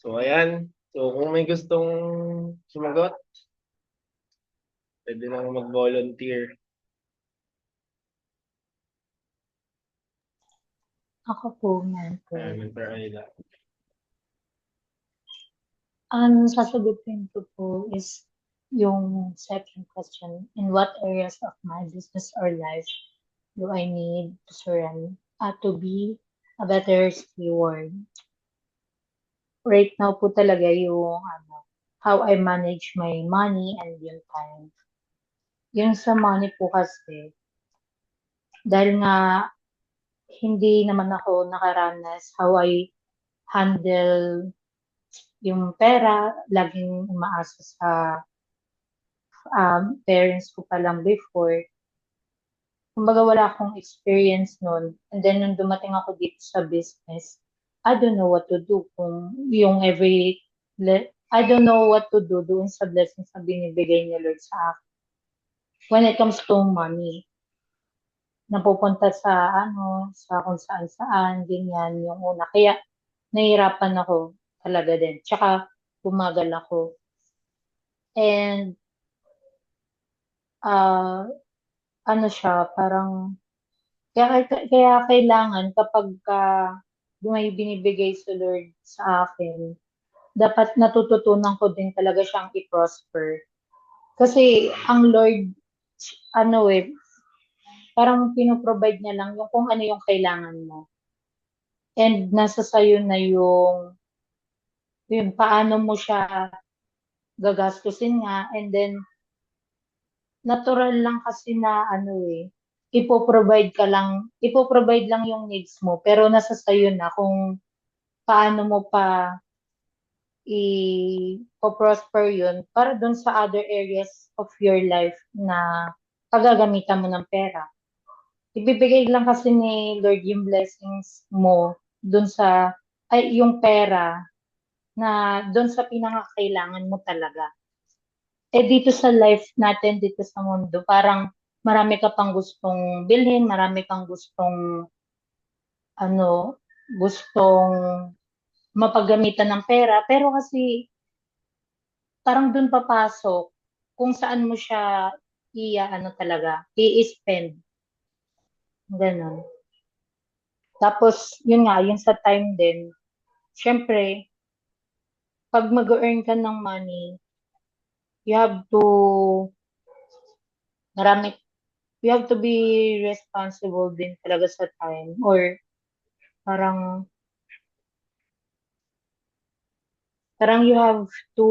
So, ayan. So, kung may gustong sumagot, pwede lang mag-volunteer. Ako po, mentor. Mentor Ayla. Ang sasagutin ko po is yung second question, in what areas of my business or life do I need to surrender to be a better steward? Right now po talaga yung how I manage my money and yung time. Yung sa money po kasi, dahil nga hindi naman ako nakaranas how I handle yung pera, laging umaasa sa parents ko pa lang before. Kumbaga wala akong experience nun. And then nung dumating ako dito sa business, I don't know what to do kung yung I don't know what to do doon sa blessings na binibigay ni Lord sa akin. When it comes to money, napupunta sa sa kung saan-saan, ganyan yung una. Kaya nahihirapan ako talaga din. Tsaka bumagal ako. And ah siya, parang kaya kailangan kapag may binibigay sa Lord sa akin, dapat natututunan ko din talaga siyang i-prosper. Kasi ang Lord, eh, parang pinoprovide niya lang yung kung ano yung kailangan mo. And nasa sayo na yung paano mo siya gagastusin nga. And then, natural lang kasi na ipoprovide lang yung needs mo. Pero nasa sayo na kung paano mo pa i-prosper yun para dun sa other areas of your life na pagagamitan mo ng pera. Ibibigay lang kasi ni Lord yung blessings mo dun sa, ay, yung pera na dun sa pinangakailangan mo talaga. Eh dito sa life natin, dito sa mundo, parang marami ka pang gustong bilhin, marami kang gustong, ano, gustong mapagamitan ng pera. Pero kasi parang dun papasok kung saan mo siya ano talaga, i-spend. Ganun. Tapos, yun nga, yun sa time din, syempre, pag mag-earn ka ng money, you have to, marami, you have to be responsible din talaga sa time. Or parang, parang you have to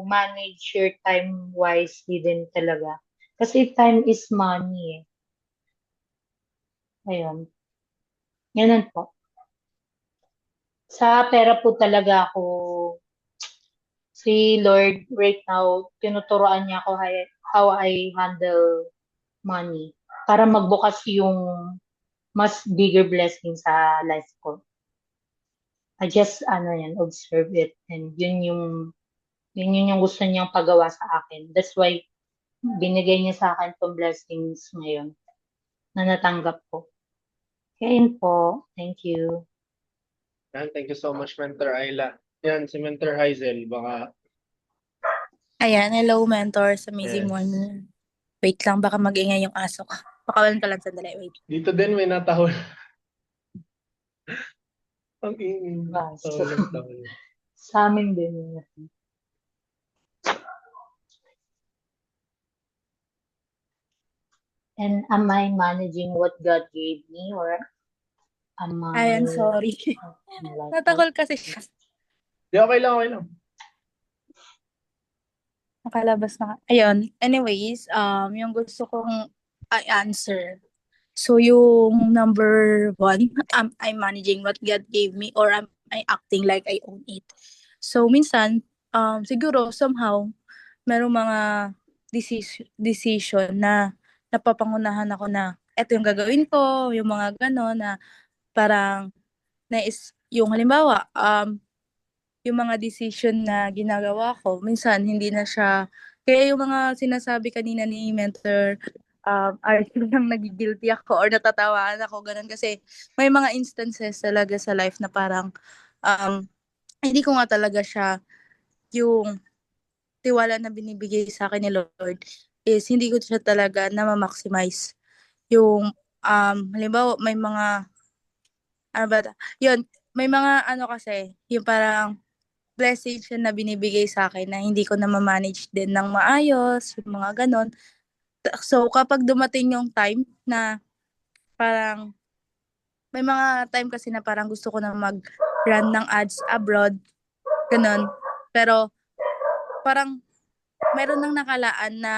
manage your time wisely din talaga. Kasi time is money eh. Ayun. Ganun po. Sa pera po talaga ako, si Lord right now, tinuturoan niya ako how I handle money para magbukas yung mas bigger blessing sa life ko. I just, ano yan, observe it. And yun yung gusto niyang pagawa sa akin. That's why, binigay niya sa akin tong blessings ngayon na natanggap ko. Kaya yun po. Thank you. Yan, thank you so much, Mentor Ayla. Yan, si Mentor Hazel, baka, Ayan, hello mentor sa Amazing yes. One. Wait lang, baka mag-ingay yung aso ko. Pakawalan ka lang sandali, wait. Dito din may natahol. Ang ingin. Basta. Tahol. Sa amin din yun. And am I managing what God gave me or am I Ayan, sorry. like Natakol kasi siya. Di, okay lang, okay lang. Nakalabas na. Ayun, anyways, yung gusto kong i-answer. So, yung number one, am I managing what God gave me or am I acting like I own it? So, minsan, siguro, somehow, merong mga decision na napapangunahan ako na eto yung gagawin ko, yung mga gano'n na parang yung halimbawa, yung mga decision na ginagawa ko, minsan hindi na siya, kaya yung mga sinasabi kanina ni Mentor, Arthur lang nagigilty ako or natatawaan ako, ganun kasi may mga instances talaga sa life na parang, hindi ko nga talaga siya, yung tiwala na binibigay sa akin ni Lord is hindi ko siya talaga na ma-maximize. Yung, halimbawa, may mga, ano ba, yun, may mga ano kasi, yung parang blessing siya na binibigay sa akin na hindi ko na ma-manage din ng maayos, yung mga ganon. So, kapag dumating yung time na parang, may mga time kasi na parang gusto ko na mag-run ng ads abroad, ganon. Pero, parang, meron nang nakalaan na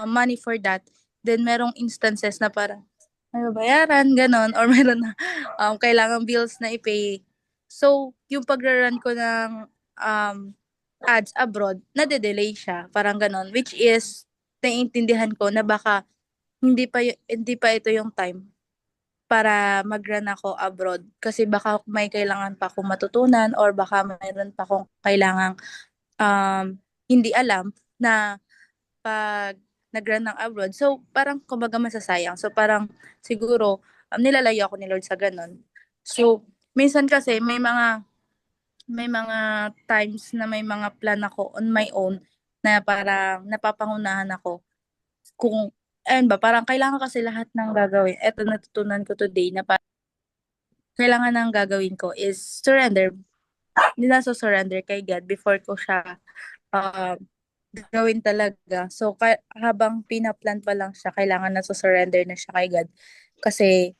money for that. Then, merong instances na parang, may babayaran, ganon, or meron na kailangan bills na i-pay. So, yung pagra-run ko ng ads abroad, nade-delay siya, parang ganon, which is, naiintindihan ko na baka hindi pa ito yung time para mag-run ako abroad kasi baka may kailangan pa akong matutunan or baka mayroon pa akong kailangang hindi alam na pag nag-run ng abroad. So, parang kumbaga masasayang. So, parang siguro nilalayo ako ni Lord sa ganun. So, minsan kasi may mga times na may mga plan ako on my own na parang napapangunahan ako kung ayun ba, parang kailangan kasi lahat ng gagawin. Eto natutunan ko today na parang kailangan ng gagawin ko is surrender. Hindi na surrender kay God before ko siya um, gawin talaga. So, habang pinaplan pa lang siya, kailangan na surrender na siya kay God. Kasi,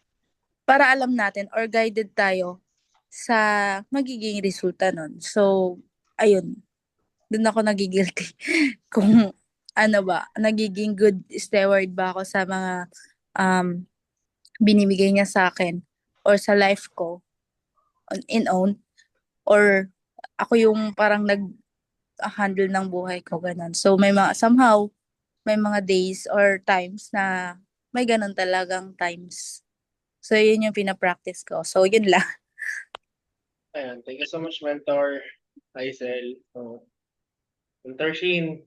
para alam natin or guided tayo sa magiging resulta nun. So, ayun. Doon ako nagigilty. Kung ano ba, nagiging good steward ba ako sa mga binibigay niya sa akin or sa life ko in own. or ako yung parang nag-handle ng buhay ko, ganun. So may mga somehow may mga days or times na may ganun talagang times. So yun yung pina-practice ko. So yun lang. Ayan, thank you so much, Mentor Hazel. So, Mentor Shin,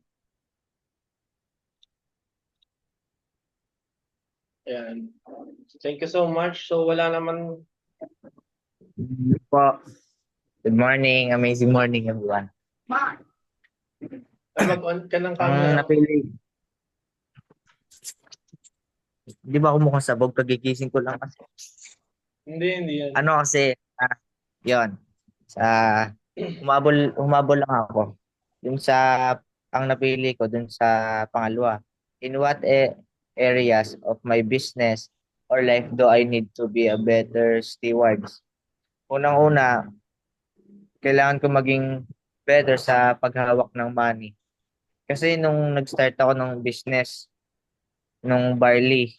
ayan. Thank you so much. So, wala naman, Po. Good morning, amazing morning everyone. mag-on ka ng Ang camera. napili, di ba ako mukhang sabog kagigising ko lang kasi. Hindi yan. Ano kasi, yon sa humabol lang ako. Dun sa, ang napili ko dun sa pangalawa. In what areas of my business or life do I need to be a better steward? Unang-una, kailangan ko maging better sa paghawak ng money. Kasi nung nag-start ako ng business, nung barley,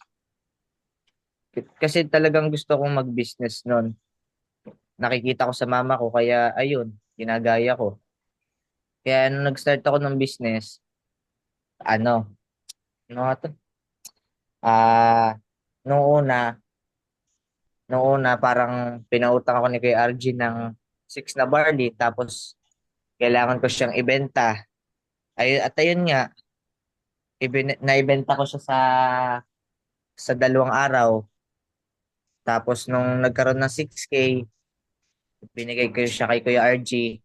kasi talagang gusto kong mag-business noon. Nakikita ko sa mama ko, kaya ayun, ginagaya ko. Kaya nung nag-start ako ng business, ano, ano nga to? Ah, nung una, parang pinautang ako ni Kuya RG ng 6 na barley, tapos kailangan ko siyang ibenta. At ayun nga, naibenta ko siya sa 2 araw. Tapos nung nagkaroon ng 6K, binigay ko siya kay Kuya RG.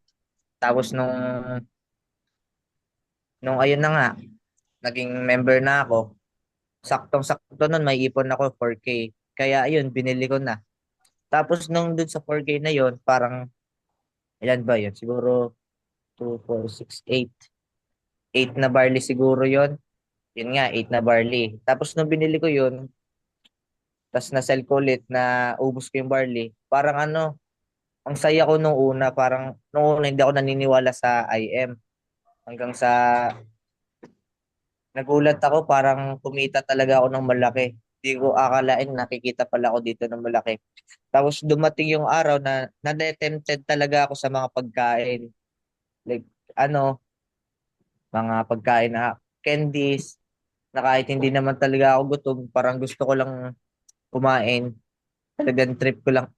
Tapos nung ayun na nga, naging member na ako, saktong-sakto nun may ipon ako 4K. Kaya ayun, binili ko na. Tapos nung dun sa 4K na yun, parang ilan ba yun? Siguro 2, 4, 6, 8. 8 na barley siguro yun. Yun nga, 8 na barley. Tapos nung binili ko yun, tapos na-sell ko ulit na ubos ko yung barley, parang ano, ang saya ko nung una, parang nung una hindi ako naniniwala sa IM. Hanggang sa nagulat ako, parang kumita talaga ako ng malaki. Hindi ko akalain nakikita pala ako dito ng malaki. Tapos dumating yung araw na na-tempted talaga ako sa mga pagkain. Like ano, mga pagkain na candies, na kahit hindi naman talaga ako gutom, parang gusto ko lang kumain. Talagang trip ko lang,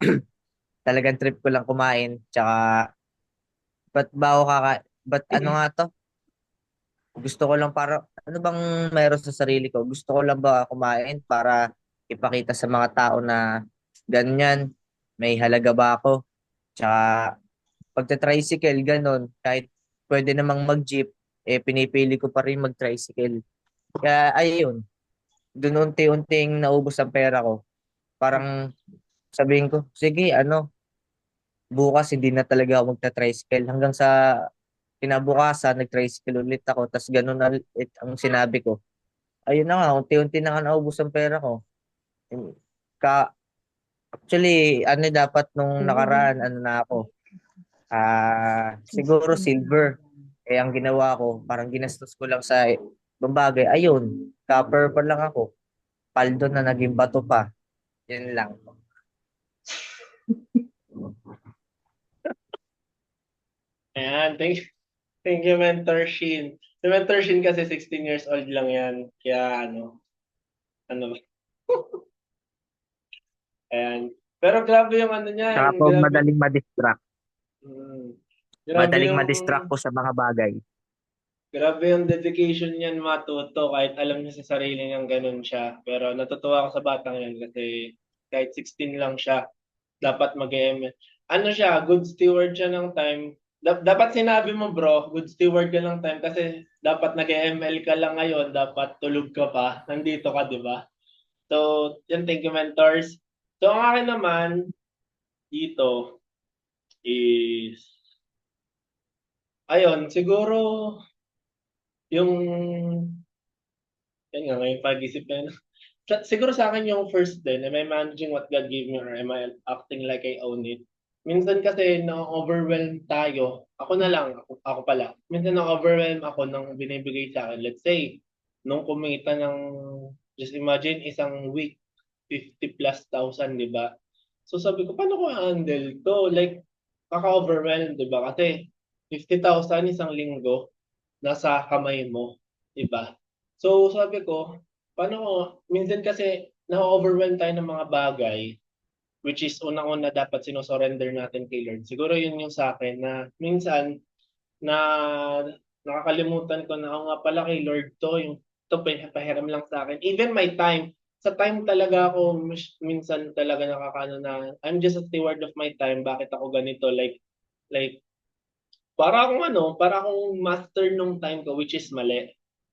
talagang trip ko lang kumain. Tsaka, ba't ba ako ba't ano nga to? Gusto ko lang para, ano bang meron sa sarili ko? Gusto ko lang ba kumain para ipakita sa mga tao na ganyan, may halaga ba ako? Tsaka pagta-tricycle, ganun, kahit pwede namang mag-jeep, pinipili ko pa rin mag-tricycle. Kaya ayun, dun unti-unting naubos ang pera ko. Parang sabihin ko, sige, bukas hindi na talaga ako magta-tricycle. Hanggang sa kinabukasan, nag-tricycle ulit ako. Tapos ganun na ulit ang sinabi ko. Ayun na nga, unti-unti na nga naubos ang pera ko. Ka, actually, dapat nung nakaraan, na ako, siguro silver. Eh, ang ginawa ko, parang ginastos ko lang sa ibang bagay. Ayun, copper pa lang ako. Paldo na naging bato pa. Yun lang. Ayan, thank you, Mentor Shin. Si Mentor Shin kasi 16 years old lang yan. Kaya ano ba? Ayan. Pero grabe yung ano Saka niyan, po grabe. madaling ma-distract. Mm, grabe Madaling yung ma-distract po sa mga bagay. grabe yung dedication niyan matuto kahit alam niya sa sarili niyang ganun siya. Pero natutuwa ako sa batang yan kasi kahit 16 lang siya, dapat mag-ML. Ano siya, good steward siya ng time. Dapat sinabi mo bro, good steward ka ng time kasi dapat nag-ML ka lang ngayon, dapat tulog ka pa, nandito ka, di ba? So, yan, thank you mentors. So, ang akin naman dito is, ayun, siguro yung, yan nga, ngayon pag-isip na yun. Siguro sa akin yung first din, am I managing what God gave me or am I acting like I own it? Minsan kasi na-overwhelm tayo. Ako na lang, ako pala. Minsan na-overwhelm ako ng binibigay sa akin. Let's say, nung kumita ng, just imagine, isang week, 50 plus thousand, di ba? So sabi ko, paano ko handle to? Like, kaka-overwhelmed, di ba? Kasi 50,000 isang linggo, nasa kamay mo, di ba? So sabi ko, paano ko, minsan kasi na-overwhelm tayo ng mga bagay, which is unang-una dapat sinosurrender natin kay Lord. Siguro yun yung sa akin na minsan na nakakalimutan ko na ako nga pala kay Lord to, yung to pahiram lang sa akin. Even my time, sa time talaga ako minsan talaga nakakano na I'm just a steward of my time. Bakit ako ganito? Like para akong para akong master nung time ko which is mali,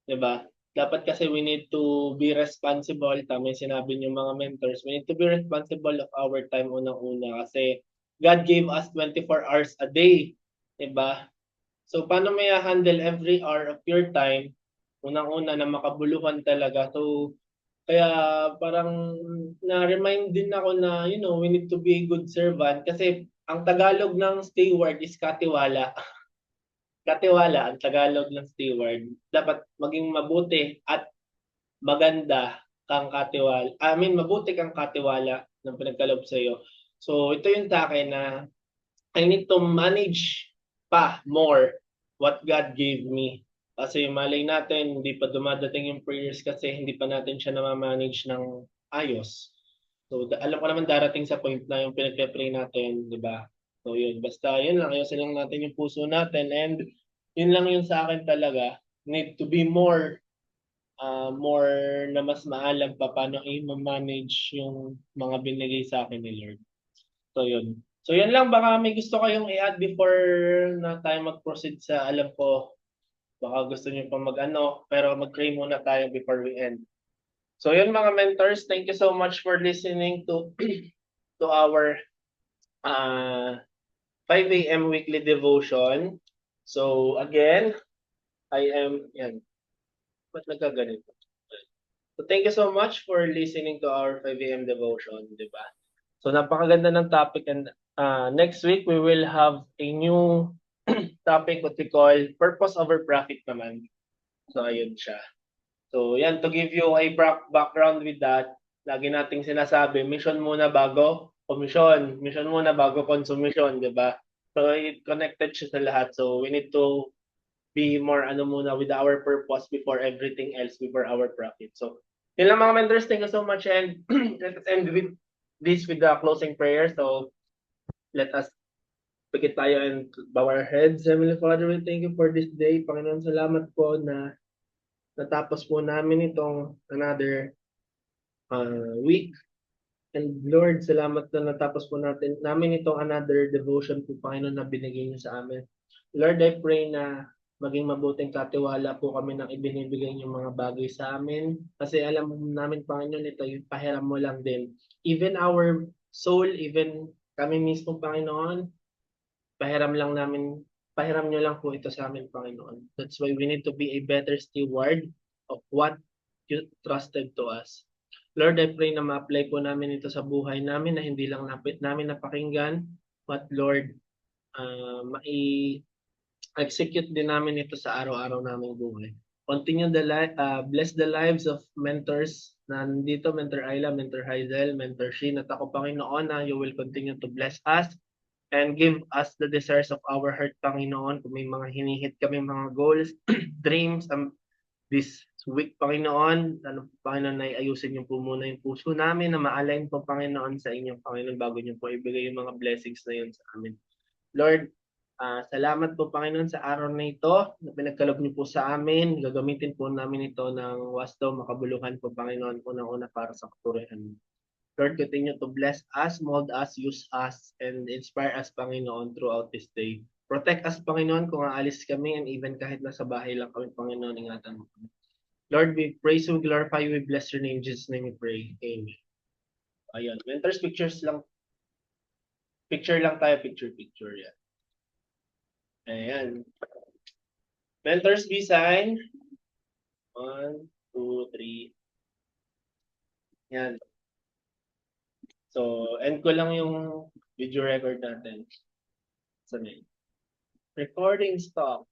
'di ba? Dapat kasi we need to be responsible. Tama yung sinabi niyo mga mentors. We need to be responsible of our time unang-una kasi God gave us 24 hours a day, 'di ba? So, paano mo i-handle every hour of your time? Unang-una na makabuluhan talaga. So, kaya parang na-remind din ako na, we need to be a good servant kasi ang Tagalog ng steward is katiwala. Katiwala, ang Tagalog ng steward. Dapat maging mabuti at maganda kang katiwala. Mabuti kang katiwala ng pinagkaloob sa iyo. So, ito yung sa akin na I need to manage pa more what God gave me. Kasi malay natin, hindi pa dumadating yung prayers kasi hindi pa natin siya na-manage ng ayos. So, alam ko naman darating sa point na yung pinagpe-pray natin, di ba? So, yun. Basta yun lang. Ayusin lang natin yung puso natin. And yun lang yun sa akin talaga. Need to be more na mas maalam pa paano i-manage yung mga binigay sa akin ni Lord. So yun. So yun lang, baka may gusto kayong i-add before na tayo mag-proceed sa alam ko. Baka gusto niyo pa mag-ano, pero mag-pray muna tayo before we end. So yun mga mentors, thank you so much for listening to to our uh, 5 a.m. weekly devotion. So again, yan. Ba't nagkaganito? So thank you so much for listening to our 5 a.m. devotion, di ba? So napakaganda ng topic and next week we will have a new topic what we call purpose over profit naman. So ayun siya. So yan, to give you a background with that, lagi nating sinasabi, mission muna bago commission. Mission muna bago consumption, di ba? So it connected siya sa lahat. So we need to be more muna with our purpose before everything else, before our profit. So yun lang mga mentors, thank you so much and let us end with the closing prayer. So let us pikit tayo and bow our heads. Heavenly Father, we thank you for this day. Panginoon, salamat po na natapos po namin itong another week. And Lord, salamat na natapos po namin itong another devotion po, Panginoon, na binigay niyo sa amin. Lord, I pray na maging mabuting katiwala po kami ng ibinibigay niyong mga bagay sa amin. Kasi alam namin, Panginoon, ito yung pahiram mo lang din. Even our soul, even kami mismo, Panginoon, pahiram niyo lang po ito sa amin, Panginoon. That's why we need to be a better steward of what you trusted to us. Lord, I pray na ma-apply po namin ito sa buhay namin na hindi lang namin napakinggan, but Lord, execute din namin ito sa araw-araw naming buhay. Continue bless the lives of mentors na nandito, Mentor Ayla, Mentor Hazel, Mentor Sheen, at ako, Panginoon, na you will continue to bless us and give us the desires of our heart, Panginoon. Kung may mga hinihit kami, mga goals, dreams, this week, Panginoon, Panginoon, na ayusin niyo po muna yung puso namin na ma-align po, Panginoon, sa inyong Panginoon bago niyo po ibigay yung mga blessings na yun sa amin. Lord, salamat po, Panginoon, sa araw na ito na pinagkaloob niyo po sa amin. Gagamitin po namin ito ng wasto, makabuluhan po, Panginoon, unang-una para sa katurihan mo. Lord, continue to bless us, mold us, use us, and inspire us, Panginoon, throughout this day. Protect us, Panginoon, kung aalis kami, and even kahit nasa bahay lang kami, Panginoon, ingatan mo kami. Lord, we praise you, we glorify you, we bless your name. In Jesus' name we pray. Amen. Ayun. Mentors, pictures lang. Picture lang tayo, picture. Yan. Ayan. Mentors, be sign. 1, 2, 3. Yan. So, end ko lang yung video record natin. Sa main. Recording stop.